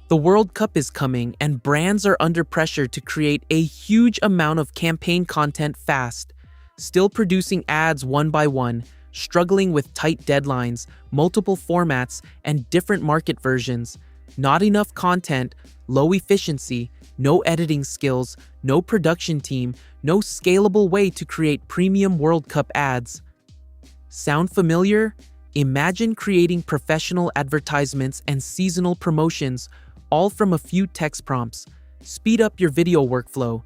The World Cup is coming, and brands are under pressure to create a huge amount of campaign content fast, still producing ads one by one, struggling with tight deadlines, multiple formats, and different market versions. Not enough content, low efficiency, no editing skills, no production team, no scalable way to create premium World Cup ads. Sound familiar? Imagine creating professional advertisements and seasonal promotions, all from a few text prompts. Speed up your video workflow.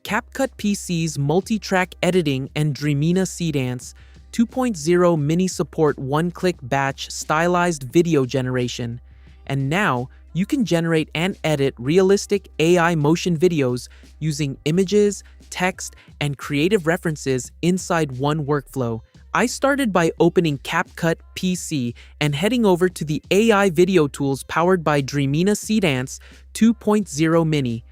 CapCut PC's multi-track editing and Dreamina Seedance 2.0 mini support one-click batch stylized video generation. And now, you can generate and edit realistic AI motion videos using images, text, and creative references inside one workflow. I started by opening CapCut PC and heading over to the AI video tools powered by Dreamina Seedance 2.0 Mini.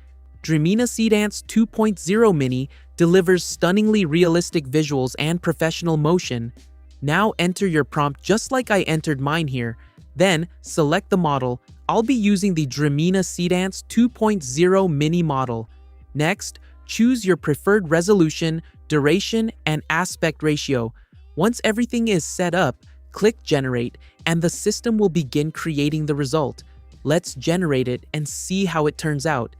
Dreamina Seedance 2.0 Mini delivers stunningly realistic visuals and professional motion. Now enter your prompt just like I entered mine here. Then, select the model. I'll be using the Dreamina Seedance 2.0 Mini model. Next, choose your preferred resolution, duration, and aspect ratio. Once everything is set up, click Generate, and the system will begin creating the result. Let's generate it and see how it turns out.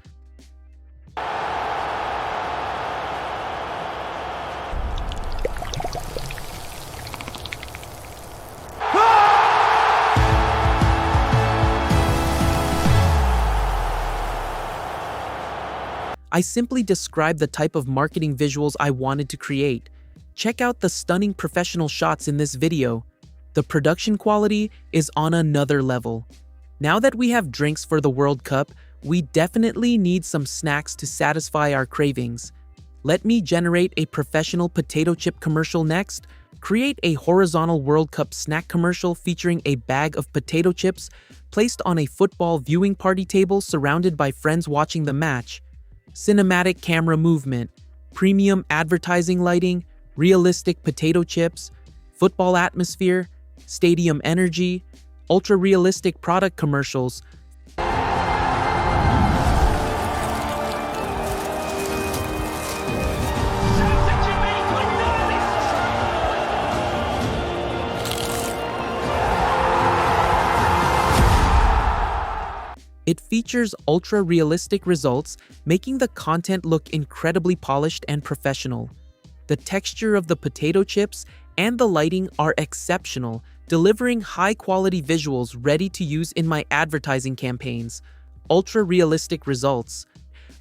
I simply described the type of marketing visuals I wanted to create. Check out the stunning professional shots in this video. The production quality is on another level. Now that we have drinks for the World Cup, we definitely need some snacks to satisfy our cravings. Let me generate a professional potato chip commercial next. Create a horizontal World Cup snack commercial featuring a bag of potato chips placed on a football viewing party table surrounded by friends watching the match. Cinematic camera movement, premium advertising lighting, realistic potato chips, football atmosphere, stadium energy, ultra-realistic product commercials. It features ultra-realistic results, making the content look incredibly polished and professional. The texture of the potato chips and the lighting are exceptional, delivering high-quality visuals ready to use in my advertising campaigns. Ultra-realistic results.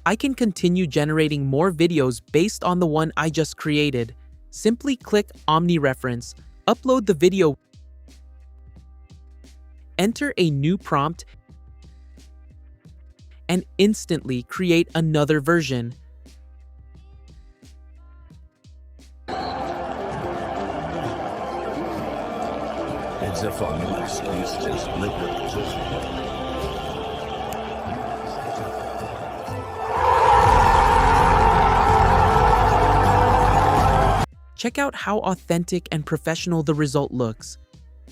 I can continue generating more videos based on the one I just created. Simply click Omni Reference, upload the video, enter a new prompt, and instantly create another version. It's a formula used as liquid position. Check out how authentic and professional the result looks.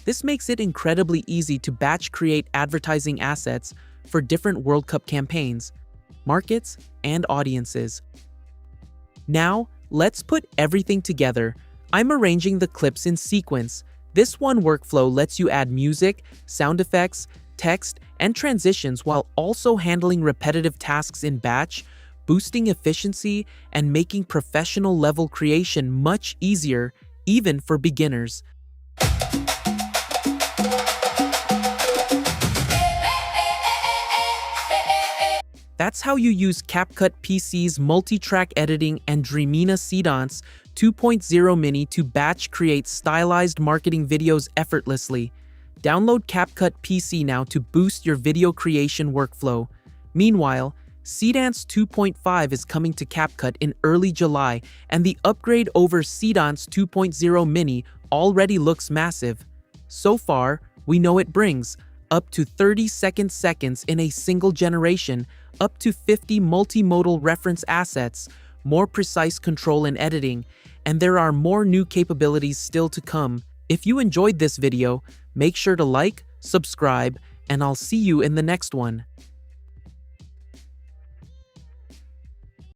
This makes it incredibly easy to batch create advertising assets for different World Cup campaigns, markets, and audiences. Now, let's put everything together. I'm arranging the clips in sequence. This one workflow lets you add music, sound effects, text, and transitions while also handling repetitive tasks in batch, boosting efficiency, and making professional level creation much easier, even for beginners. That's how you use CapCut PC's multi-track editing and Dreamina Seedance 2.0 Mini to batch create stylized marketing videos effortlessly. Download CapCut PC now to boost your video creation workflow. Meanwhile, Seedance 2.5 is coming to CapCut in early July, and the upgrade over Seedance 2.0 Mini already looks massive. So far, we know it brings up to 30 seconds in a single generation, up to 50 multimodal reference assets, more precise control in editing, and there are more new capabilities still to come. If you enjoyed this video, make sure to like, subscribe, and I'll see you in the next one.